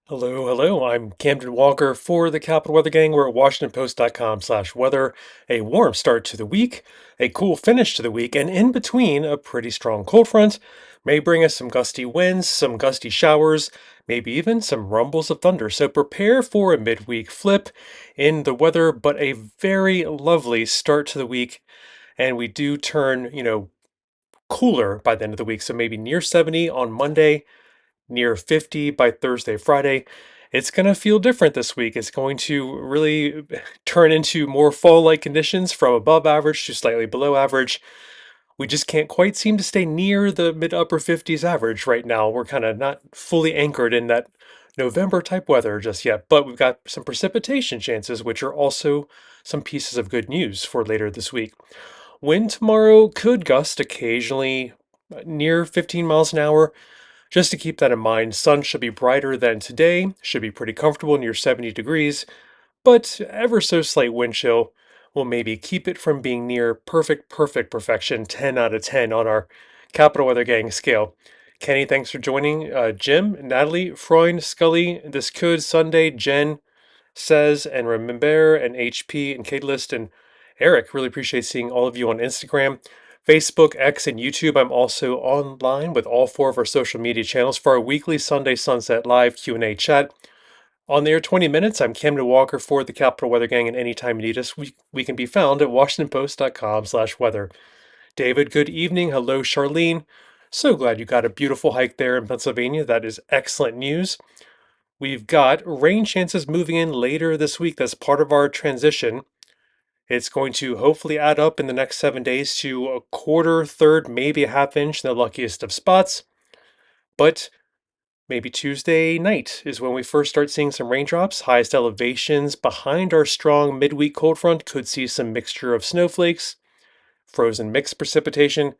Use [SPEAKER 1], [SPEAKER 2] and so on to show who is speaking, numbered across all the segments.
[SPEAKER 1] Hello, hello. I'm Camden Walker for the Capital Weather Gang. We're at WashingtonPost.com/weather. A warm start to the week, a cool finish to the week, and in between, a pretty strong cold front may bring us some gusty winds, some gusty showers, maybe even some rumbles of thunder. So prepare for a midweek flip in the weather, but a very lovely start to the week. And we do turn, cooler by the end of the week. So maybe near 70 on Monday, near 50 by Thursday, Friday. It's going to feel different this week. It's going to really turn into more fall like conditions from above average to slightly below average. We just can't quite seem to stay near the mid upper 50s average right now. We're kind of not fully anchored in that November type weather just yet, but we've got some precipitation chances, which are also some pieces of good news for later this week. Wind tomorrow could gust occasionally near 15 miles an hour. Just to keep that in mind, sun should be brighter than today, should be pretty comfortable near 70 degrees, but ever so slight wind chill will maybe keep it from being near perfect perfection, 10 out of 10 on our Capital Weather Gang scale. Kenny, thanks for joining. Jim, Natalie, Freund, Scully, This Could, Sunday, Jen, Says, and Remember, and HP, and Catalyst, and Eric. Really appreciate seeing all of you on Instagram, Facebook, X, and YouTube. I'm also online with all four of our social media channels for our weekly Sunday Sunset Live Q&A chat. On there, 20 minutes. I'm Camden Walker for the Capital Weather Gang, and anytime you need us, we can be found at WashingtonPost.com/weather. David, good evening. Hello, Charlene. So glad you got a beautiful hike there in Pennsylvania. That is excellent news. We've got rain chances moving in later this week. That's part of our transition. It's going to hopefully add up in the next 7 days to a quarter, third, maybe a half inch in the luckiest of spots. But maybe Tuesday night is when we first start seeing some raindrops. Highest elevations behind our strong midweek cold front could see some mixture of snowflakes, frozen mixed precipitation,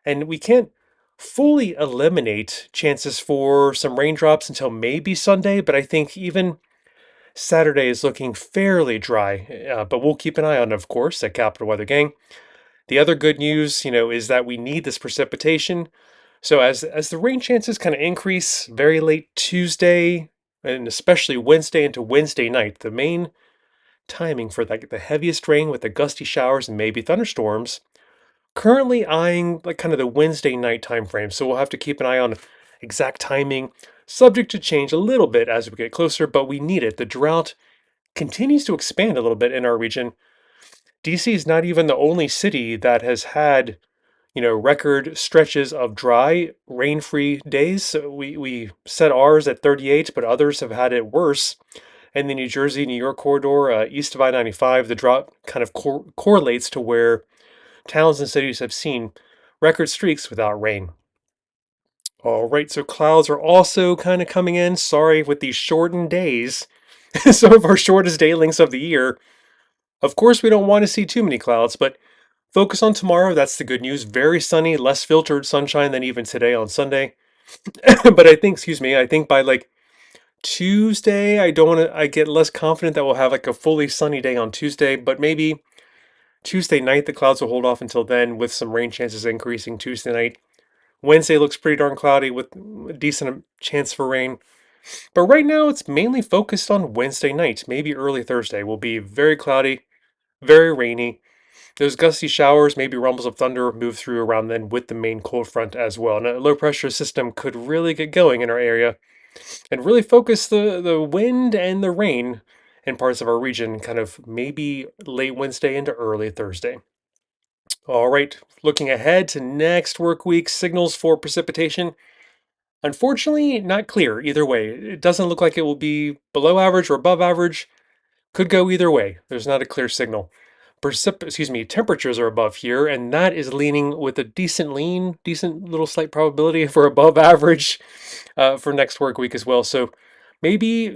[SPEAKER 1] and we can't fully eliminate chances for some raindrops until maybe Sunday, but I think even Saturday is looking fairly dry, but we'll keep an eye on it, of course, at Capital Weather Gang. The other good news, is that we need this precipitation. So as the rain chances kind of increase very late Tuesday and especially Wednesday into Wednesday night, the main timing for the heaviest rain with the gusty showers and maybe thunderstorms, currently eyeing like kind of the Wednesday night time frame. So we'll have to keep an eye on exact timing, subject to change a little bit as we get closer, but we need it. The drought continues to expand a little bit in our region. DC is not even the only city that has had, record stretches of dry, rain-free days. So we set ours at 38, but others have had it worse. And the New Jersey, New York corridor, east of I-95, the drought kind of correlates to where towns and cities have seen record streaks without rain. All right, so clouds are also kind of coming in. Sorry, with these shortened days, some of our shortest day lengths of the year. Of course, we don't want to see too many clouds, but focus on tomorrow. That's the good news. Very sunny, less filtered sunshine than even today on Sunday. But I think by like Tuesday, I get less confident that we'll have like a fully sunny day on Tuesday, but maybe Tuesday night the clouds will hold off until then with some rain chances increasing Tuesday night. Wednesday looks pretty darn cloudy with a decent chance for rain. But right now it's mainly focused on Wednesday night. Maybe early Thursday will be very cloudy, very rainy. Those gusty showers, maybe rumbles of thunder move through around then with the main cold front as well. And a low pressure system could really get going in our area and really focus the wind and the rain in parts of our region, kind of maybe late Wednesday into early Thursday. All right, looking ahead to next work week, signals for precipitation. Unfortunately, not clear either way. It doesn't look like it will be below average or above average. Could go either way. There's not a clear signal. Temperatures are above here, and that is leaning with a decent little slight probability for above average for next work week as well. So maybe,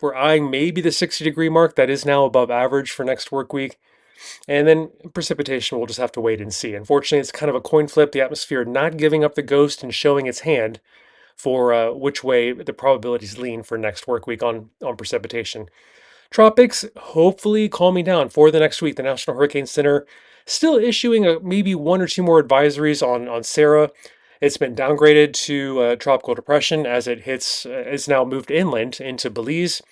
[SPEAKER 1] we're eyeing maybe the 60-degree mark. That is now above average for next work week. And then precipitation, we'll just have to wait and see. Unfortunately, it's kind of a coin flip. The atmosphere not giving up the ghost and showing its hand for which way the probabilities lean for next work week on precipitation. Tropics hopefully calming down for the next week. The National Hurricane Center still issuing maybe one or two more advisories on Sarah It's been downgraded to tropical depression as it's now moved inland into Belize.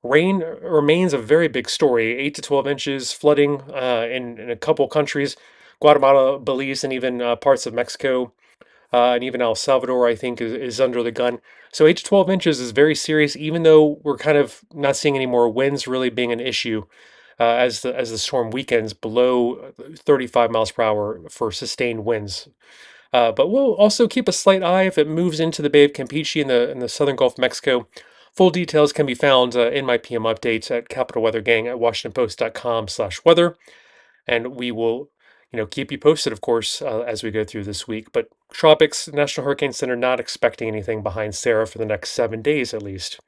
[SPEAKER 1] Rain remains a very big story, 8 to 12 inches flooding in a couple countries, Guatemala, Belize, and even parts of Mexico, and even El Salvador, I think, is under the gun. So 8 to 12 inches is very serious, even though we're kind of not seeing any more winds really being an issue as the storm weakens below 35 miles per hour for sustained winds. But we'll also keep a slight eye if it moves into the Bay of Campeche in the southern Gulf of Mexico. Full details can be found in my PM updates at Capital Weather Gang at WashingtonPost.com/weather, and we will, keep you posted, of course, as we go through this week. But Tropics National Hurricane Center not expecting anything behind Sarah for the next 7 days at least.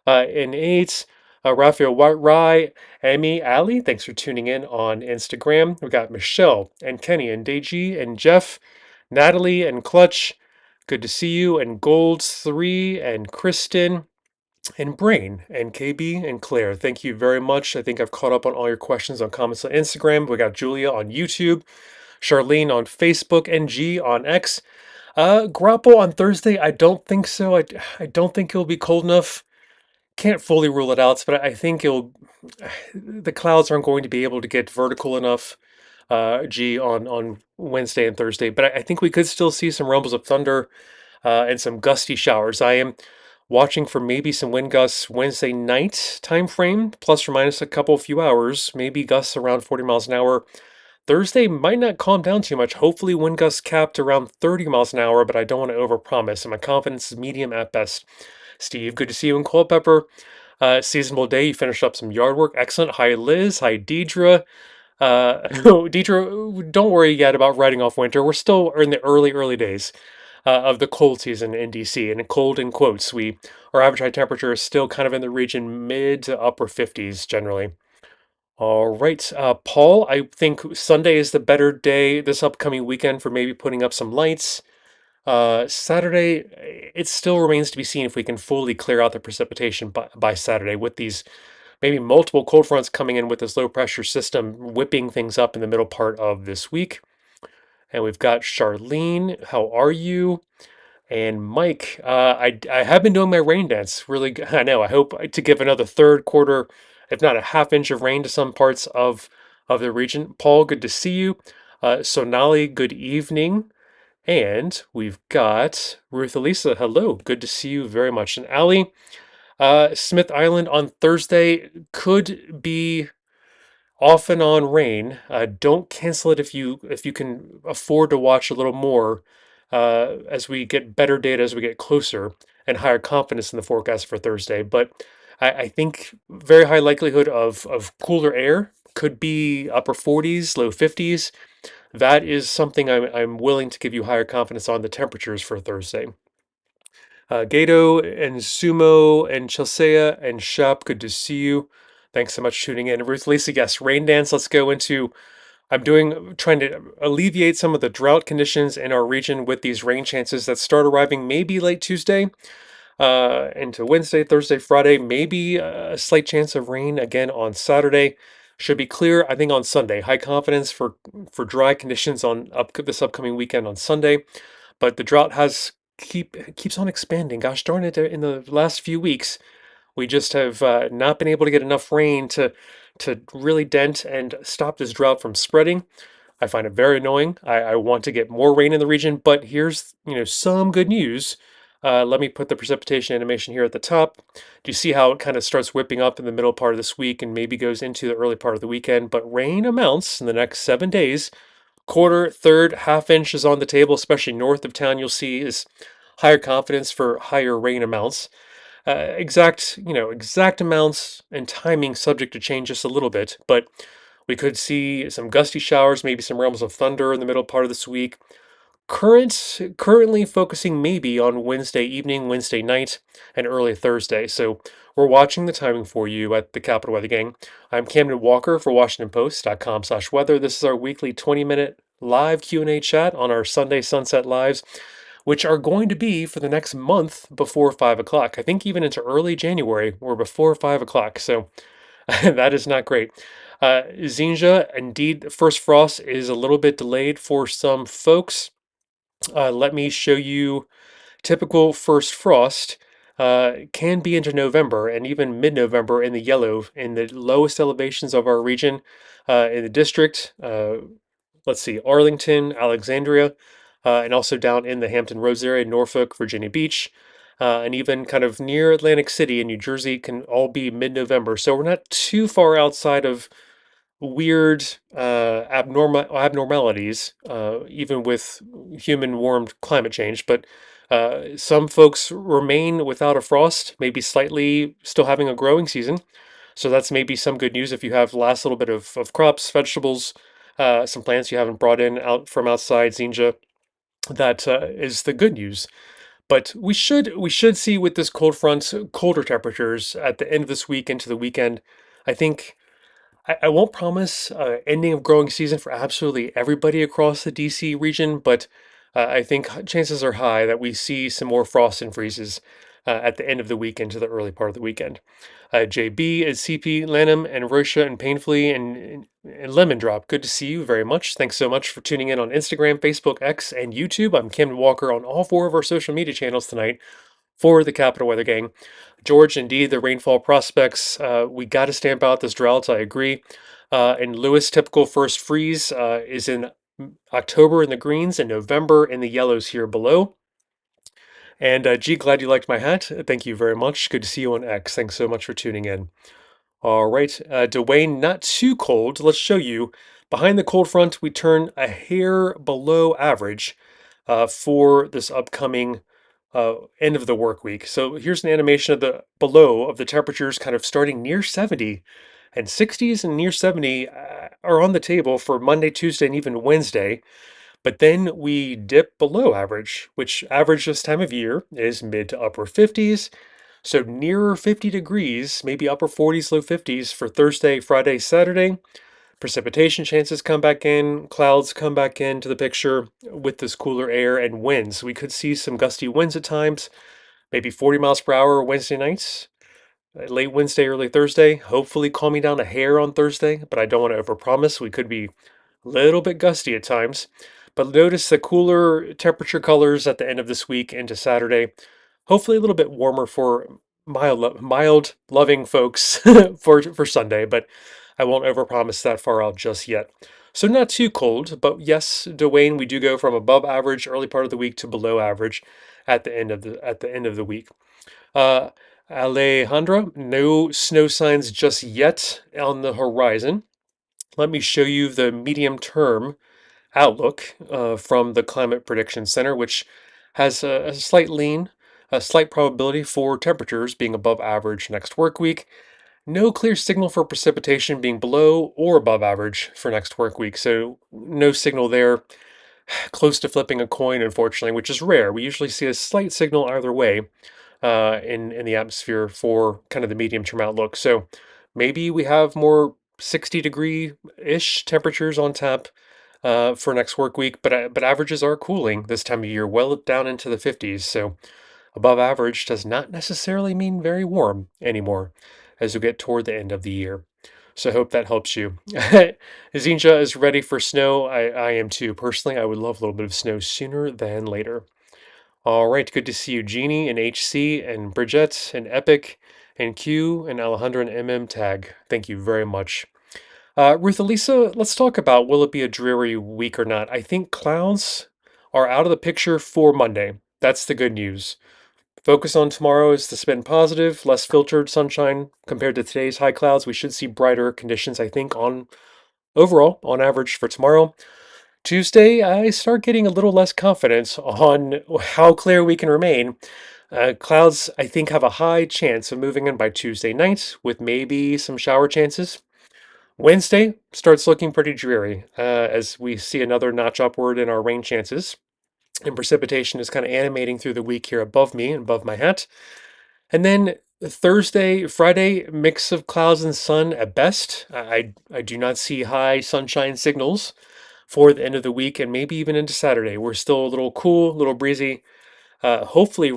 [SPEAKER 1] In eight, Raphael Rye, Amy, Ali, thanks for tuning in on Instagram. We got Michelle and Kenny and Deji and Jeff, Natalie and Clutch. Good to see you. And Golds3 and Kristen and Brain and KB and Claire. Thank you very much. I think I've caught up on all your questions on comments on Instagram. We got Julia on YouTube, Charlene on Facebook, and G on X. Grapple on Thursday. I don't think so. I don't think it'll be cold enough. Can't fully rule it out, but I think it'll. The clouds aren't going to be able to get vertical enough. G on Wednesday and Thursday, but I think we could still see some rumbles of thunder and some gusty showers. I am watching for maybe some wind gusts Wednesday night time frame, plus or minus a couple few hours, maybe gusts around 40 miles an hour. Thursday might not calm down too much. Hopefully, wind gusts capped around 30 miles an hour, but I don't want to overpromise, and my confidence is medium at best. Steve, good to see you in Culpeper. Seasonable day, you finished up some yard work. Excellent. Hi, Liz. Hi, Deidre. Deidre, don't worry yet about writing off winter. We're still in the early days of the cold season in DC, and cold in quotes. Our average high temperature is still kind of in the region mid to upper 50s generally. All right, Paul, I think Sunday is the better day this upcoming weekend for maybe putting up some lights. Saturday, it still remains to be seen if we can fully clear out the precipitation by Saturday with these maybe multiple cold fronts coming in with this low pressure system whipping things up in the middle part of this week. And we've got Charlene. How are you? And Mike, I have been doing my rain dance. Really, I know. I hope to give another third quarter, if not a half inch of rain to some parts of the region. Paul, good to see you. Sonali, good evening. And we've got Ruth Elisa. Hello, good to see you very much. And Ali, Smith Island on Thursday could be off and on rain. Don't cancel it if you can afford to watch a little more as we get better data as we get closer and higher confidence in the forecast for Thursday. But I think very high likelihood of cooler air could be upper 40s, low 50s. That is something I'm willing to give you higher confidence on the temperatures for Thursday. Gato and Sumo and Chelsea and Shep, good to see you. Thanks so much for tuning in. Ruth Lisa, yes, rain dance. Let's go into. Trying to alleviate some of the drought conditions in our region with these rain chances that start arriving maybe late Tuesday into Wednesday, Thursday, Friday. Maybe a slight chance of rain again on Saturday. Should be clear, I think, on Sunday. High confidence for dry conditions on this upcoming weekend on Sunday, but the drought keeps on expanding. Gosh darn it! In the last few weeks, we just have not been able to get enough rain to really dent and stop this drought from spreading. I find it very annoying. I want to get more rain in the region, but here's some good news. Let me put the precipitation animation here at the top. Do you see how it kind of starts whipping up in the middle part of this week and maybe goes into the early part of the weekend? But rain amounts in the next 7 days. Quarter, third, half inch is on the table, especially north of town. You'll see is higher confidence for higher rain amounts. Exact amounts and timing subject to change just a little bit, but we could see some gusty showers, maybe some realms of thunder in the middle part of this week. Currently focusing maybe on Wednesday evening, Wednesday night, and early Thursday. So we're watching the timing for you at the Capital Weather Gang. I'm Camden Walker for WashingtonPost.com/weather. This is our weekly 20-minute live Q&A chat on our Sunday Sunset Lives, which are going to be for the next month before 5 o'clock. I think even into early January, we're before 5 o'clock. So that is not great. Zinja, indeed, first frost is a little bit delayed for some folks. Let me show you typical first frost. Can be into November and even mid-November in the yellow in the lowest elevations of our region in the district. Let's see, Arlington, Alexandria, and also down in the Hampton Roads area, Norfolk, Virginia Beach, and even kind of near Atlantic City in New Jersey can all be mid-November. So we're not too far outside of weird abnormalities, even with human warmed climate change. But some folks remain without a frost, maybe slightly still having a growing season. So that's maybe some good news if you have last little bit of crops, vegetables, some plants you haven't brought in out from outside, Zinja. That is the good news. But we should see with this cold front colder temperatures at the end of this week into the weekend. I think I won't promise ending of growing season for absolutely everybody across the DC region, but I think chances are high that we see some more frost and freezes at the end of the week into the early part of the weekend. JB is CP, Lanham, and Rosha, and Painfully, and Lemon Drop. Good to see you very much. Thanks so much for tuning in on Instagram, Facebook, X, and YouTube. I'm Camden Walker on all four of our social media channels tonight for the Capital Weather Gang. George, indeed, the rainfall prospects. We got to stamp out this drought. I agree. And Lewis, typical first freeze is in October in the greens and November in the yellows here below. And G, glad you liked my hat. Thank you very much. Good to see you on X. Thanks so much for tuning in. All right, Dwayne, not too cold. Let's show you. Behind the cold front, we turn a hair below average for this upcoming end of the work week. So here's an animation of the below of the temperatures kind of starting near 70 and 60s and near 70 are on the table for Monday, Tuesday, and even Wednesday. But then we dip below average, which average this time of year is mid to upper 50s. So nearer 50 degrees, maybe upper 40s, low 50s for Thursday, Friday, Saturday. Precipitation chances come back in, clouds come back into the picture with this cooler air and winds. We could see some gusty winds at times, maybe 40 miles per hour Wednesday nights, late Wednesday, early Thursday. Hopefully calming down a hair on Thursday, but I don't want to overpromise. We could be a little bit gusty at times. But notice the cooler temperature colors at the end of this week into Saturday. Hopefully a little bit warmer for mild loving folks for Sunday, but I won't overpromise that far out just yet. So not too cold, but yes, Dwayne, we do go from above average early part of the week to below average at the end of the week. Uh, Alejandra, no snow signs just yet on the horizon. Let me show you the medium term outlook from the Climate Prediction Center, which has a slight lean, a slight probability for temperatures being above average next work week. No clear signal for precipitation being below or above average for next work week. So no signal there. Close to flipping a coin, unfortunately, which is rare. We usually see a slight signal either way in the atmosphere for kind of the medium term outlook. So maybe we have more 60-degree-ish temperatures on tap for next work week, but averages are cooling this time of year, well down into the 50s. So above average does not necessarily mean very warm anymore as we get toward the end of the year. So I hope that helps you. Zinja is ready for snow. I am too. Personally, I would love a little bit of snow sooner than later. All right, good to see you, Jeannie and HC and Bridget and Epic and Q and Alejandra and MM Tag. Thank you very much. Ruth Elisa, let's talk about will it be a dreary week or not? I think clouds are out of the picture for Monday. That's the good news. Focus on tomorrow is to spin positive, less filtered sunshine compared to today's high clouds. We should see brighter conditions, I think, on overall, on average for tomorrow. Tuesday, I start getting a little less confidence on how clear we can remain. Clouds, I think, have a high chance of moving in by Tuesday night with maybe some shower chances. Wednesday starts looking pretty dreary as we see another notch upward in our rain chances. And precipitation is kind of animating through the week here above me and above my hat. And then Thursday, Friday, mix of clouds and sun at best. I do not see high sunshine signals for the end of the week and maybe even into Saturday. We're still a little cool, a little breezy. Hopefully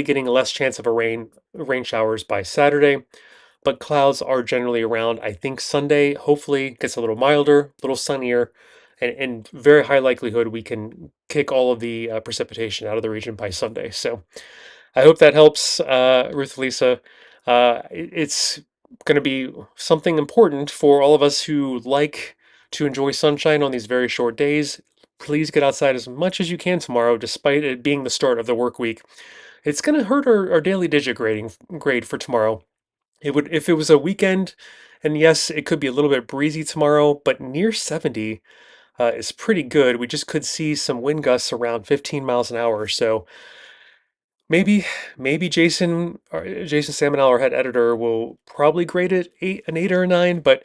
[SPEAKER 1] getting a less chance of a rain showers by Saturday, but clouds are generally around. I think Sunday hopefully gets a little milder, a little sunnier, and very high likelihood we can kick all of the precipitation out of the region by Sunday. So I hope that helps, Ruth Lisa. It's going to be something important for all of us who like to enjoy sunshine on these very short days. Please get outside as much as you can tomorrow, despite it being the start of the work week. It's going to hurt our daily digit grade for tomorrow. It would if it was a weekend, and yes, it could be a little bit breezy tomorrow, but near 70 is pretty good. We just could see some wind gusts around 15 miles an hour. So maybe, maybe Jason Salmonell, our head editor, will probably grade it an 8 or a 9, but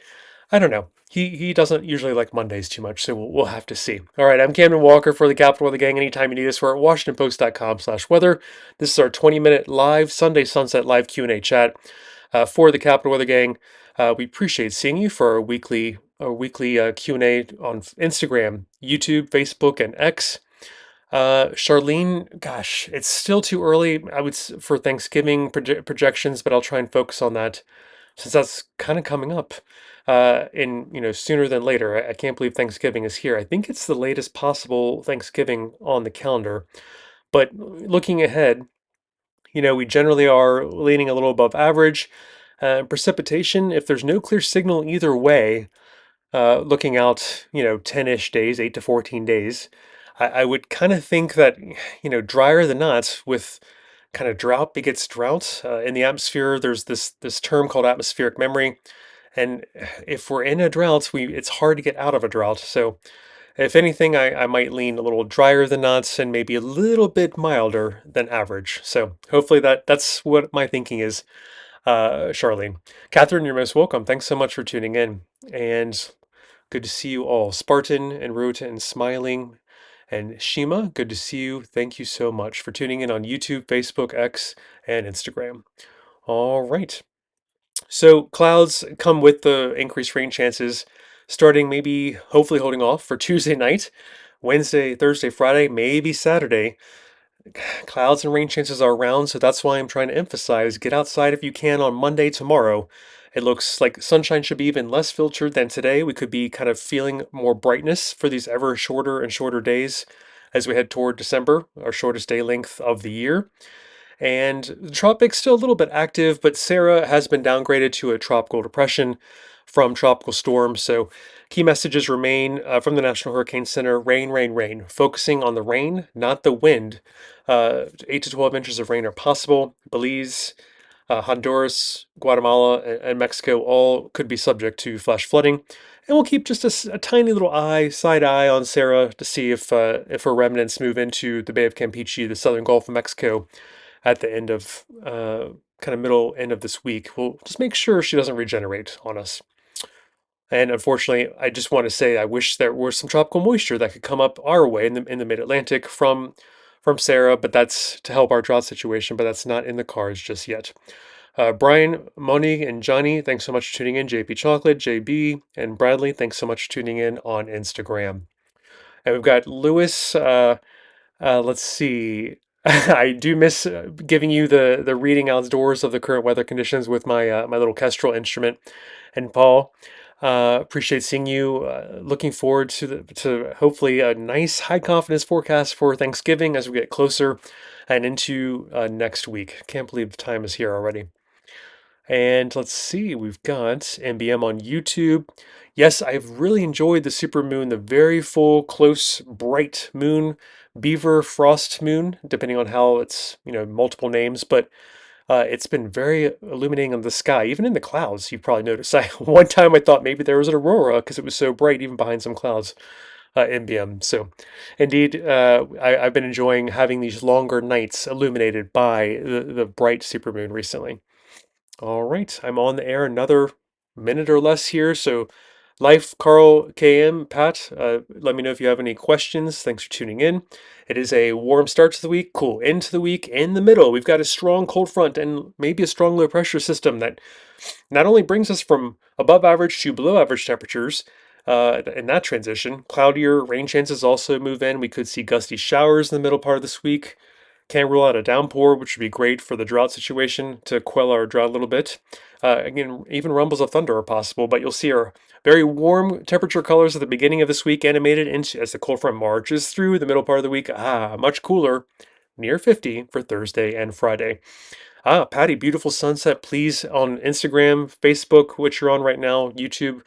[SPEAKER 1] I don't know. He doesn't usually like Mondays too much, so we'll have to see. All right, I'm Camden Walker for the Capital Weather Gang. Anytime you need us, we're at WashingtonPost.com/weather. This is our 20-minute live Sunday sunset live Q&A chat for the Capital Weather Gang. We appreciate seeing you for our weekly Q&A on Instagram, YouTube, Facebook, and X. Charlene, gosh, it's still too early, for Thanksgiving projections, but I'll try and focus on that since that's kind of coming up in sooner than later. I can't believe Thanksgiving is here. I think it's the latest possible Thanksgiving on the calendar. But looking ahead, we generally are leaning a little above average. Precipitation, if there's no clear signal either way, looking out, 10-ish days, 8 to 14 days, I would kind of think that, drier than not, with kind of drought begets drought. In the atmosphere, there's this term called atmospheric memory. And if we're in a drought, it's hard to get out of a drought. So if anything, I might lean a little drier than not and maybe a little bit milder than average. So hopefully that's what my thinking is, Charlene. Catherine, you're most welcome. Thanks so much for tuning in. And good to see you all. Spartan and Rota and Smiling and Shima, good to see you. Thank you so much for tuning in on YouTube, Facebook, X, and Instagram. All right. So clouds come with the increased rain chances, starting maybe hopefully holding off for Tuesday night, Wednesday, Thursday, Friday, maybe Saturday. Clouds and rain chances are around, so that's why I'm trying to emphasize get outside if you can on Monday, tomorrow. It looks like sunshine should be even less filtered than today. We could be kind of feeling more brightness for these ever shorter and shorter days as we head toward December, our shortest day length of the year. And the tropics still a little bit active, but Sarah has been downgraded to a tropical depression from tropical storm. So key messages remain from the National Hurricane Center: rain, rain, rain. Focusing on the rain, not the wind. 8 to 12 inches of rain are possible. Belize, Honduras, Guatemala, and Mexico all could be subject to flash flooding. And we'll keep just a tiny little side eye on Sarah to see if her remnants move into the Bay of Campeche, the southern Gulf of Mexico, at the end of kind of middle end of this week. We'll just make sure she doesn't regenerate on us. And unfortunately, I just want to say I wish there were some tropical moisture that could come up our way in the mid-Atlantic from Sarah, but that's to help our drought situation, but that's not in the cards just yet. Brian, Moni, and Johnny, thanks so much for tuning in. JP Chocolate, JB, and Bradley, thanks so much for tuning in on Instagram. And we've got Lewis. Let's see. I do miss giving you the reading outdoors of the current weather conditions with my little kestrel instrument. And Paul, appreciate seeing you. Looking forward to hopefully a nice high confidence forecast for Thanksgiving as we get closer and into next week. Can't believe the time is here already. And let's see, we've got MBM on YouTube. Yes, I've really enjoyed the super moon, the very full, close, bright moon, beaver frost moon, depending on how it's, multiple names, but it's been very illuminating on the sky, even in the clouds. You've probably noticed. One time I thought maybe there was an aurora because it was so bright, even behind some clouds. MBM. So, indeed, I've been enjoying having these longer nights illuminated by the bright supermoon recently. All right, I'm on the air another minute or less here. So, Life, Carl, KM, Pat, let me know if you have any questions. Thanks for tuning in. It is a warm start to the week, cool end to the week. In the middle, we've got a strong cold front and maybe a strong low pressure system that not only brings us from above average to below average temperatures. In that transition, cloudier rain chances also move in. We could see gusty showers in the middle part of this week. Can't rule out a downpour, which would be great for the drought situation to quell our drought a little bit. Again, even rumbles of thunder are possible, but you'll see our very warm temperature colors at the beginning of this week animated into as the cold front marches through the middle part of the week. Much cooler, near 50 for Thursday and Friday. Patty, beautiful sunset. Please on Instagram, Facebook, which you're on right now, YouTube,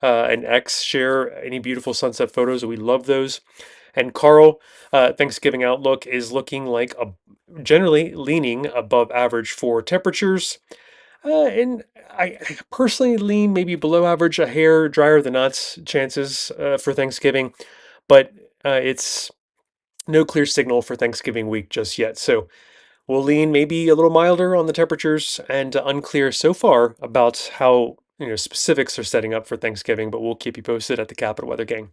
[SPEAKER 1] and X, share any beautiful sunset photos. We love those. And Carl, Thanksgiving outlook is looking like generally leaning above average for temperatures. And I personally lean maybe below average, a hair drier than not chances for Thanksgiving, but it's no clear signal for Thanksgiving week just yet. So we'll lean maybe a little milder on the temperatures and unclear so far about how specifics are setting up for Thanksgiving, but we'll keep you posted at the Capital Weather Gang.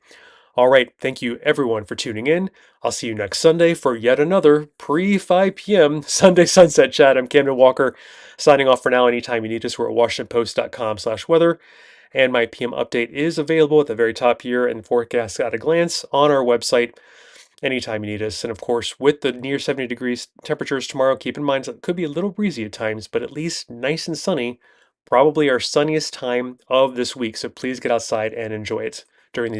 [SPEAKER 1] All right, thank you everyone for tuning in. I'll see you next Sunday for yet another pre 5 p.m. Sunday Sunset Chat. I'm Camden Walker, signing off for now. Anytime you need us, we're at WashingtonPost.com/weather. And my PM update is available at the very top here and forecast at a glance on our website anytime you need us. And of course, with the near 70 degrees temperatures tomorrow, keep in mind it could be a little breezy at times, but at least nice and sunny. Probably our sunniest time of this week. So please get outside and enjoy it during these